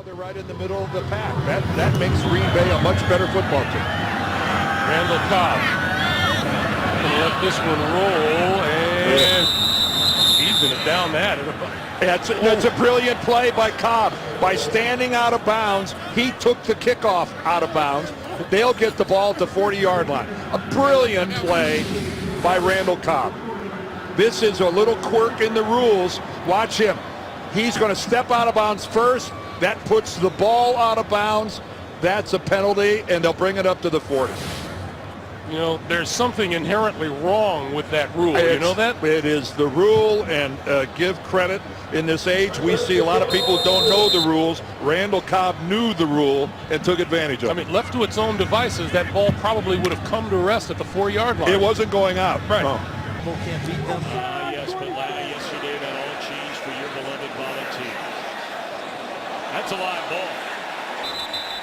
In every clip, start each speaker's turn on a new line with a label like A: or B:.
A: they're right in the middle of the pack. That makes Green Bay a much better football team.
B: Randall Cobb gonna let this one roll, and he's gonna down that.
A: That's a brilliant play by Cobb. By standing out of bounds, he took the kickoff out of bounds. They'll get the ball at the 40-yard line. A brilliant play by Randall Cobb. This is a little quirk in the rules. Watch him. He's going to step out of bounds first. That puts the ball out of bounds. That's a penalty, and they'll bring it up to the 40.
B: You know, there's something inherently wrong with that rule. You know that?
A: It is the rule, and give credit. In this age, we see a lot of people who don't know the rules. Randall Cobb knew the rule and took advantage of it.
B: I mean, left to its own devices, that ball probably would have come to rest at the 4-yard line.
A: It wasn't going out.
B: Right.
A: No.
C: Can't beat them.
D: Yes, but yesterday that all changed for your beloved Volunteers. That's a live ball.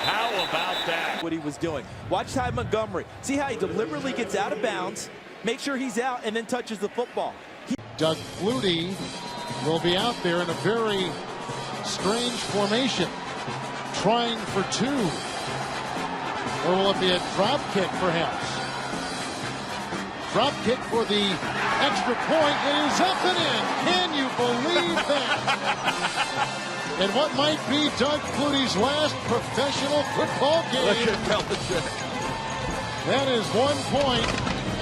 D: How about that?
C: What he was doing. Watch Ty Montgomery. See how he deliberately gets out of bounds, make sure he's out, and then touches the football.
E: Doug Flutie will be out there in a very strange formation, trying for two. Or will it be a drop kick, perhaps? Drop kick for the extra point. It is up and in. Can you believe that? And what might be Doug Flutie's last professional football game.
C: Look at Belichick.
E: That is 1 point,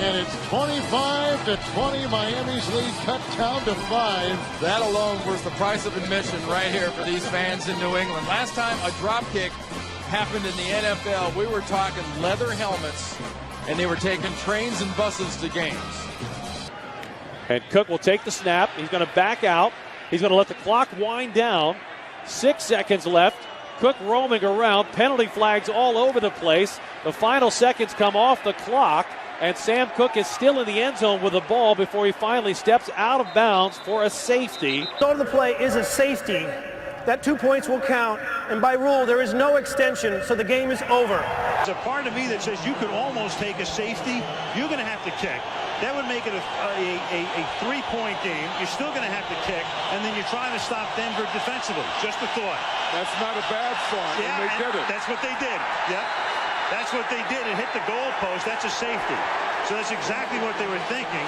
E: and it's 25-20. Miami's lead cut down to 5.
F: That alone was the price of admission right here for these fans in New England. Last time a drop kick happened in the NFL, we were talking leather helmets, and they were taking trains and buses to games.
G: And Cook will take the snap. He's going to back out. He's going to let the clock wind down. 6 seconds left. Cook roaming around. Penalty flags all over the place. The final seconds come off the clock. And Sam Cook is still in the end zone with the ball before he finally steps out of bounds for a safety.
H: Start of the play is a safety. That 2 points will count. And by rule, there is no extension, so the game is over.
I: There's a part of me that says you could almost take a safety. You're going to have to kick. That would make it a 3-point game. You're still going to have to kick, and then you're trying to stop Denver defensively. Just a thought.
A: That's not a bad thought,
I: yeah,
A: and they did it.
I: That's what they did. Yep. That's what they did. It hit the goalpost. That's a safety. So that's exactly what they were thinking.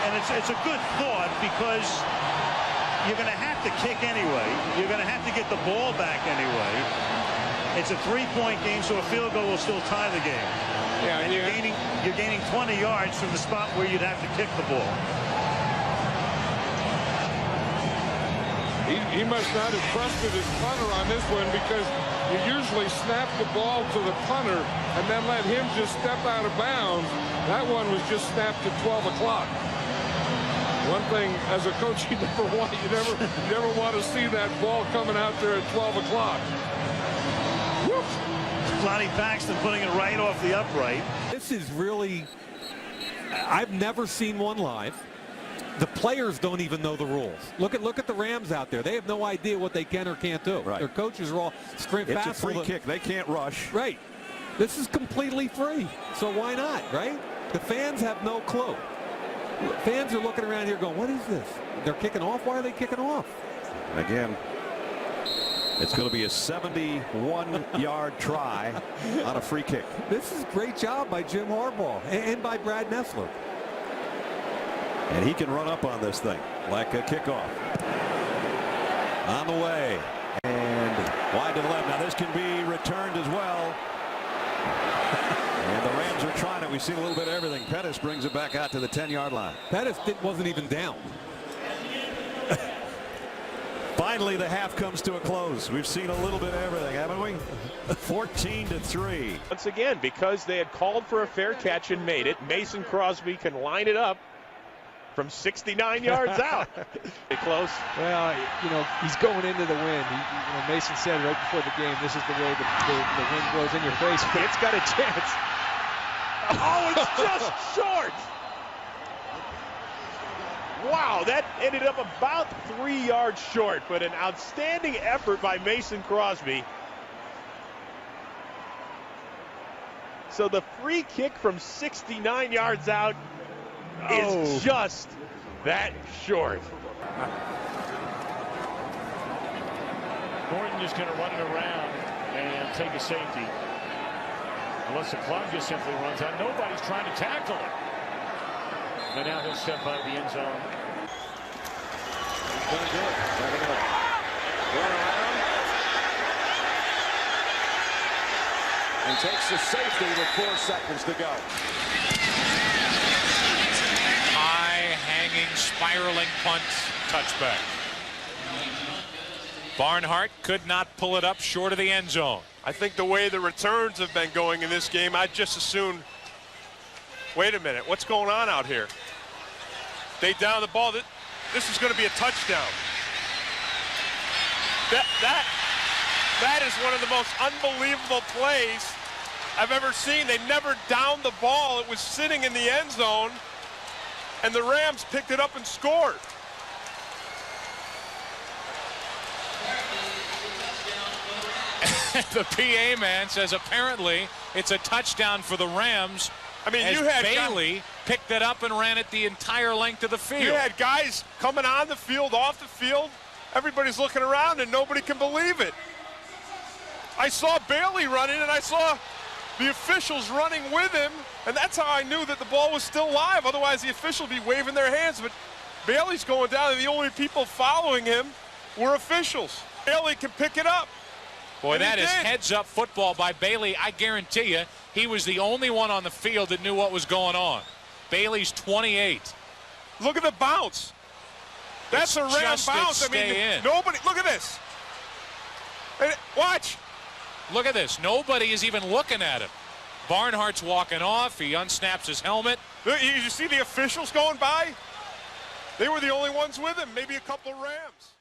I: And it's a good thought because you're going to have to kick anyway. You're going to have to get the ball back anyway. It's a 3-point game, so a field goal will still tie the game.
A: Yeah,
I: and you're gaining 20 yards from the spot where you'd have to kick the ball.
A: He must not have trusted his punter on this one because you usually snap the ball to the punter and then let him just step out of bounds. That one was just snapped at 12 o'clock. One thing, as a coach, you never want to see that ball coming out there at 12 o'clock.
I: Lonnie Paxton putting it right off the upright.
J: This is really, I've never seen one live. The players don't even know the rules. Look at the Rams out there. They have no idea what they can or can't do.
K: Right.
J: Their coaches are all sprint fast.
K: It's a free kick. They can't rush.
J: Right. This is completely free. So why not, right? The fans have no clue. Fans are looking around here going, what is this? They're kicking off? Why are they kicking off?
K: Again, it's going to be a 71-yard try on a free kick.
J: This is a great job by Jim Harbaugh and by Brad Nessler.
K: And he can run up on this thing like a kickoff. On the way. And wide to the left. Now this can be returned as well. And the Rams are trying it. We've seen a little bit of everything. Pettis brings it back out to the 10-yard line.
J: Pettis wasn't even down.
K: Finally, the half comes to a close. We've seen a little bit of everything, haven't we? 14-3.
L: Once again, because they had called for a fair catch and made it, Mason Crosby can line it up from 69 yards out. Close.
F: Well, you know, he's going into the wind. Mason said right before the game, this is the way the wind blows in your face. But it's got a chance.
L: Oh, it's just short. Wow, that ended up about 3 yards short, but an outstanding effort by Mason Crosby. So the free kick from 69 yards out is just that short.
D: Gordon just going to run it around and take a safety. Unless the clock just simply runs out. Nobody's trying to tackle him. But now he'll step out of the end zone.
B: He's going to do it. They're going to run around. And takes the safety with 4 seconds to go.
M: High hanging, spiraling punt, touchback. Barnhart could not pull it up short of the end zone.
L: I think the way the returns have been going in this game, I'd just assume, wait a minute, what's going on out here? They down the ball. This is going to be a touchdown. That is one of the most unbelievable plays I've ever seen. They never downed the ball. It was sitting in the end zone, and the Rams picked it up and scored.
M: The PA man says apparently it's a touchdown for the Rams.
L: I mean,
M: as
L: you had
M: Bailey picked it up and ran it the entire length of the field.
L: You had guys coming on the field, off the field. Everybody's looking around, and nobody can believe it. I saw Bailey running, and I saw the officials running with him, and that's how I knew that the ball was still live. Otherwise, the official would be waving their hands. But Bailey's going down, and the only people following him were officials. Bailey can pick it up.
M: Boy, that is heads-up football by Bailey. I guarantee you, he was the only one on the field that knew what was going on. Bailey's 28.
L: Look at the bounce. That's a Ram bounce. I mean, nobody. Look at this. Watch.
M: Look at this. Nobody is even looking at him. Barnhart's walking off. He unsnaps his helmet.
L: You see the officials going by? They were the only ones with him. Maybe a couple of Rams.